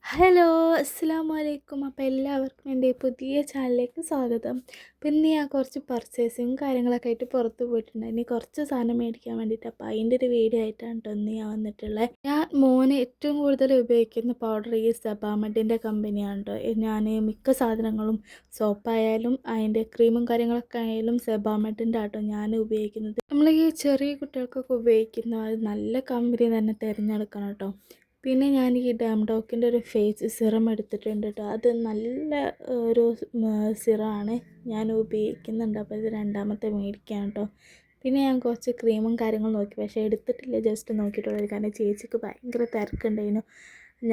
Hello, അസ്സലാമലൈക്കും. അപ്പോൾ എല്ലാവർക്കും എൻ്റെ പുതിയ ചാനലിലേക്ക് സ്വാഗതം. പിന്നെ ഞാൻ കുറച്ച് പർച്ചേസിങ് കാര്യങ്ങളൊക്കെ ആയിട്ട് പുറത്ത് പോയിട്ടുണ്ട്. ഇനി കുറച്ച് സാധനം മേടിക്കാൻ വേണ്ടിയിട്ട്. അപ്പോൾ അതിൻ്റെ ഒരു വീഡിയോ ആയിട്ടാണ് കേട്ടോ ഇന്ന് ഞാൻ വന്നിട്ടുള്ളത്. ഞാൻ മോന് ഏറ്റവും കൂടുതൽ ഉപയോഗിക്കുന്ന പൗഡർ ഈ സെബാമെഡിൻ്റെ കമ്പനിയാണ് കേട്ടോ. ഞാൻ മിക്ക സാധനങ്ങളും സോപ്പായാലും അതിൻ്റെ ക്രീമും കാര്യങ്ങളൊക്കെ ആയാലും സെബാമെഡിൻ്റെ ആട്ടോ ഞാൻ ഉപയോഗിക്കുന്നത്. നമ്മൾ ഈ ചെറിയ കുട്ടികൾക്കൊക്കെ ഉപയോഗിക്കുന്ന നല്ല കമ്പനി തന്നെ തിരഞ്ഞെടുക്കണം കേട്ടോ. പിന്നെ ഞാൻ ഈ ഡാംഡോക്കിൻ്റെ ഒരു ഫേസ് സിറം എടുത്തിട്ടുണ്ട് കേട്ടോ. അത് നല്ല ഒരു സിറമാണ് ഞാൻ ഉപയോഗിക്കുന്നുണ്ട്. അപ്പോൾ ഇത് രണ്ടാമത്തെ മേടിക്കുകയാണ് കേട്ടോ. പിന്നെ ഞാൻ കുറച്ച് ക്രീമും കാര്യങ്ങളും നോക്കി, പക്ഷേ എടുത്തിട്ടില്ല, ജസ്റ്റ് നോക്കിയിട്ടുള്ളത്. കാരണം ചേച്ചിക്ക് ഭയങ്കര തിരക്കുണ്ടായിരുന്നു.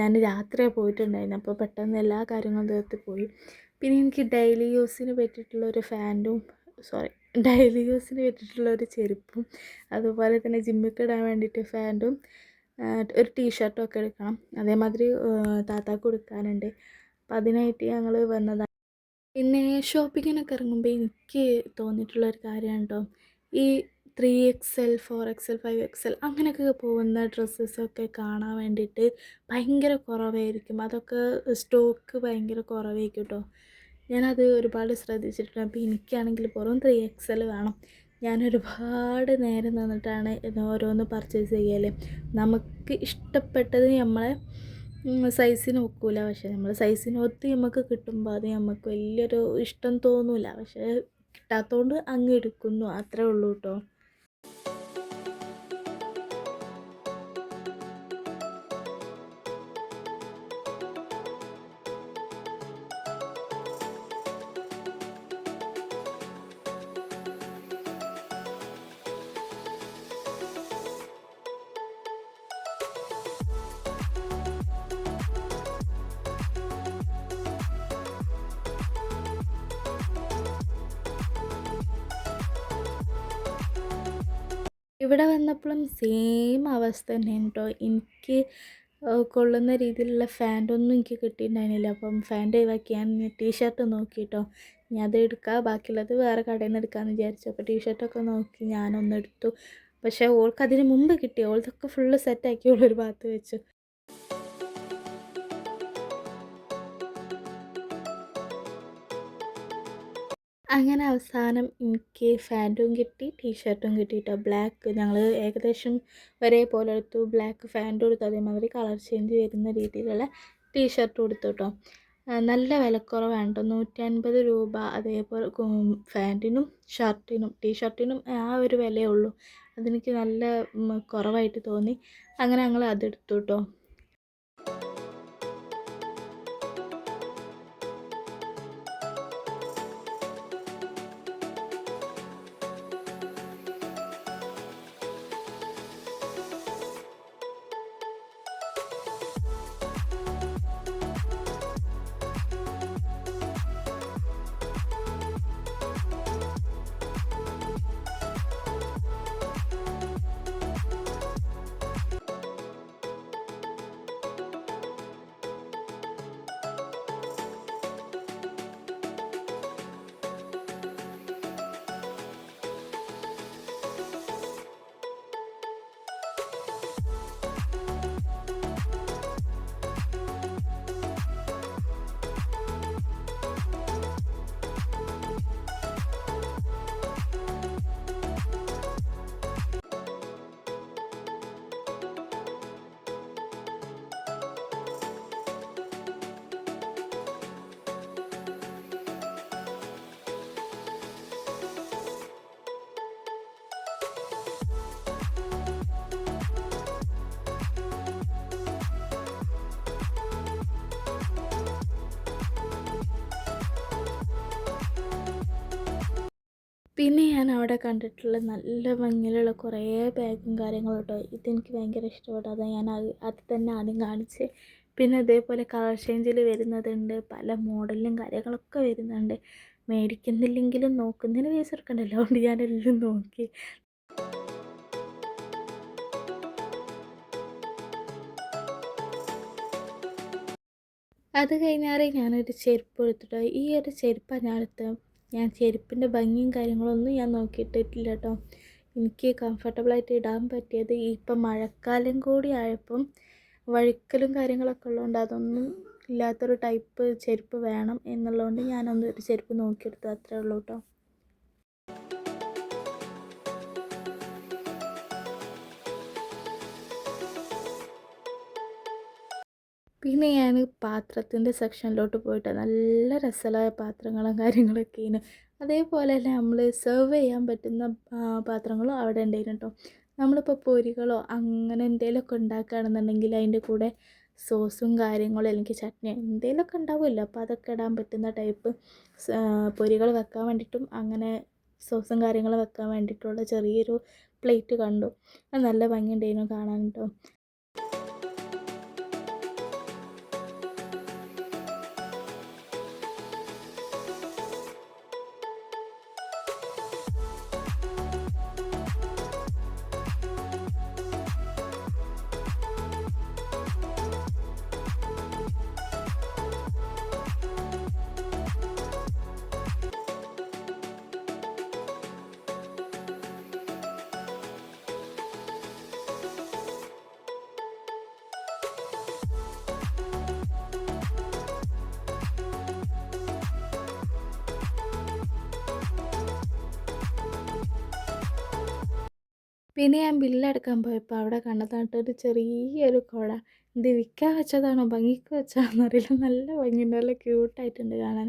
ഞാൻ രാത്രിയാണ് പോയിട്ടുണ്ടായിരുന്നു, അപ്പോൾ പെട്ടെന്ന് എല്ലാ കാര്യങ്ങളും തീർത്ത് പോയി. പിന്നെ എനിക്ക് ഡെയിലി യൂസിന് പറ്റിയിട്ടുള്ളൊരു ഡെയിലി യൂസിന് പറ്റിയിട്ടുള്ളൊരു ചെരുപ്പും അതുപോലെ തന്നെ ജിമ്മിക്ക് ഇടാൻ വേണ്ടിയിട്ട് ഫാൻറ്റും ഒരു ടീഷർട്ടും ഒക്കെ എടുക്കണം. അതേമാതിരി താത്താക്ക് കൊടുക്കാനുണ്ട്. അപ്പം അതിനായിട്ട് ഞങ്ങൾ വന്നതാണ്. പിന്നെ ഷോപ്പിങ്ങിനൊക്കെ ഇറങ്ങുമ്പോൾ എനിക്ക് തോന്നിയിട്ടുള്ളൊരു കാര്യമാണ് കേട്ടോ, ഈ 3XL 4XL 5XL അങ്ങനെയൊക്കെ പോകുന്ന ഡ്രസ്സസൊക്കെ കാണാൻ വേണ്ടിയിട്ട് ഭയങ്കര കുറവായിരിക്കും. അതൊക്കെ സ്റ്റോക്ക് ഭയങ്കര കുറവായിരിക്കും കേട്ടോ. ഞാനത് ഒരുപാട് ശ്രദ്ധിച്ചിട്ടുണ്ട്. അപ്പോൾ എനിക്കാണെങ്കിൽ വെറും 3XL വേണം. ഞാൻ ഒരുപാട് നേരം നിന്നിട്ടാണ് ഓരോന്ന് പർച്ചേസ് ചെയ്യൽ. നമുക്ക് ഇഷ്ടപ്പെട്ടത് നമ്മളെ സൈസിന് ഒക്കില്ല, പക്ഷേ നമ്മൾ സൈസിനൊത്ത് നമുക്ക് കിട്ടുമ്പോൾ അത് നമുക്ക് വലിയൊരു ഇഷ്ടം തോന്നില്ല. പക്ഷേ കിട്ടാത്തതുകൊണ്ട് അങ്ങ് എടുക്കുന്നു, അത്രേ ഉള്ളൂ കേട്ടോ. ഇവിടെ വന്നപ്പോഴും സെയിം അവസ്ഥ തന്നെയാണ് കേട്ടോ. എനിക്ക് കൊള്ളുന്ന രീതിയിലുള്ള ഫാൻ്റൊന്നും എനിക്ക് കിട്ടിയിട്ടുണ്ടായിരുന്നില്ല. അപ്പം ഫാൻ്റ് ഒഴിവാക്കി ഞാൻ ടീഷർട്ട് നോക്കി കേട്ടോ. ഞാൻ അത് എടുക്കുക, ബാക്കിയുള്ളത് വേറെ കടയിൽ നിന്ന് എടുക്കാമെന്ന് വിചാരിച്ചു. അപ്പോൾ ടീഷർട്ടൊക്കെ നോക്കി ഞാനൊന്നെടുത്തു. പക്ഷേ ഓൾക്ക് അതിന് മുമ്പ് കിട്ടി. ഓൾതൊക്കെ ഫുള്ള് സെറ്റാക്കി ഓളൊരു ഭാഗത്ത് വെച്ചു. അങ്ങനെ അവസാനം എനിക്ക് ഫാൻറ്റും കിട്ടി, ടീഷർട്ടും കിട്ടി കേട്ടോ. ബ്ലാക്ക് ഞങ്ങൾ ഏകദേശം ഒരേപോലെ എടുത്തു. ബ്ലാക്ക് ഫാൻറ്റും എടുത്തു, അതേമാതിരി കളർ ചേഞ്ച് വരുന്ന രീതിയിലുള്ള ടീഷർട്ടും എടുത്തു കേട്ടോ. നല്ല വിലക്കുറവാണ് കേട്ടോ, 150 രൂപ. അതേപോലെ ഫാൻറ്റിനും ഷർട്ടിനും ടീഷർട്ടിനും ആ ഒരു വിലയേ ഉള്ളൂ. അതെനിക്ക് നല്ല കുറവായിട്ട് തോന്നി. അങ്ങനെ ഞങ്ങൾ അതെടുത്തു കേട്ടോ. പിന്നെ ഞാൻ അവിടെ കണ്ടിട്ടുള്ള നല്ല ഭംഗിയിലുള്ള കുറേ ബാഗും കാര്യങ്ങളും കേട്ടോ. ഇതെനിക്ക് ഭയങ്കര ഇഷ്ടപ്പെട്ടു. അതാണ് ഞാൻ അത് തന്നെ ആദ്യം കാണിച്ച്. പിന്നെ ഇതേപോലെ കളർ ചേഞ്ചിൽ വരുന്നതുണ്ട്, പല മോഡലിലും കാര്യങ്ങളൊക്കെ വരുന്നുണ്ട്. മേടിക്കുന്നില്ലെങ്കിലും നോക്കുന്നതിന് പൈസ എടുക്കണ്ടല്ലോ, അതുകൊണ്ട് ഞാനെല്ലാം നോക്കി. അത് കഴിഞ്ഞാൽ ഞാനൊരു ചെരുപ്പ് എടുത്തിട്ടോ. ഈ ഒരു ചെരുപ്പാണ് ഞാൻ എടുത്തത്. ഞാൻ ചെരുപ്പിൻ്റെ ഭംഗിയും കാര്യങ്ങളൊന്നും ഞാൻ നോക്കിയിട്ടില്ല കേട്ടോ. എനിക്ക് കംഫർട്ടബിളായിട്ട് ഇടാൻ പറ്റിയത് ഇപ്പം മഴക്കാലം കൂടി ആയപ്പം വഴുക്കലും കാര്യങ്ങളൊക്കെ ഉള്ളതുകൊണ്ട് അതൊന്നും ഇല്ലാത്തൊരു ടൈപ്പ് ചെരുപ്പ് വേണം എന്നുള്ളതുകൊണ്ട് ഞാനൊന്ന് ഒരു ചെരുപ്പ് നോക്കിയെടുത്തു, അത്രേ ഉള്ളൂ കേട്ടോ. പിന്നെ ഞാൻ പാത്രത്തിൻ്റെ സെക്ഷനിലോട്ട് പോയിട്ട് നല്ല രസമുള്ള പാത്രങ്ങളും കാര്യങ്ങളൊക്കെയാണ്. അതേപോലെ തന്നെ നമ്മൾ സെർവ് ചെയ്യാൻ പറ്റുന്ന പാത്രങ്ങളും അവിടെ ഉണ്ടായിരുന്നു കേട്ടോ. നമ്മളിപ്പോൾ പൊരികളോ അങ്ങനെ എന്തെങ്കിലുമൊക്കെ ഉണ്ടാക്കുകയാണെന്നുണ്ടെങ്കിൽ അതിൻ്റെ കൂടെ സോസും കാര്യങ്ങളും അല്ലെങ്കിൽ ചട്നി എന്തെങ്കിലുമൊക്കെ ഉണ്ടാവുമല്ലോ, അപ്പോൾ അതൊക്കെ ഇടാൻ പറ്റുന്ന ടൈപ്പ് പൊരികൾ വെക്കാൻ വേണ്ടിയിട്ടും അങ്ങനെ സോസും കാര്യങ്ങളും വെക്കാൻ വേണ്ടിയിട്ടുള്ള ചെറിയൊരു പ്ലേറ്റ് കണ്ടു. അത് നല്ല ഭംഗിയുണ്ടായിരുന്നു കാണാൻ കേട്ടോ. പിന്നെ ഞാൻ ബില്ലടക്കാൻ പോയപ്പോൾ അവിടെ കണ്ടതായിട്ടൊരു ചെറിയൊരു കുട. ഇത് വിൽക്കാൻ വെച്ചതാണോ ഭംഗിക്ക് വെച്ചതാണെന്ന് അറിയില്ല, നല്ല ഭംഗിയുണ്ട്, നല്ല ക്യൂട്ടായിട്ടുണ്ട് കാണാൻ.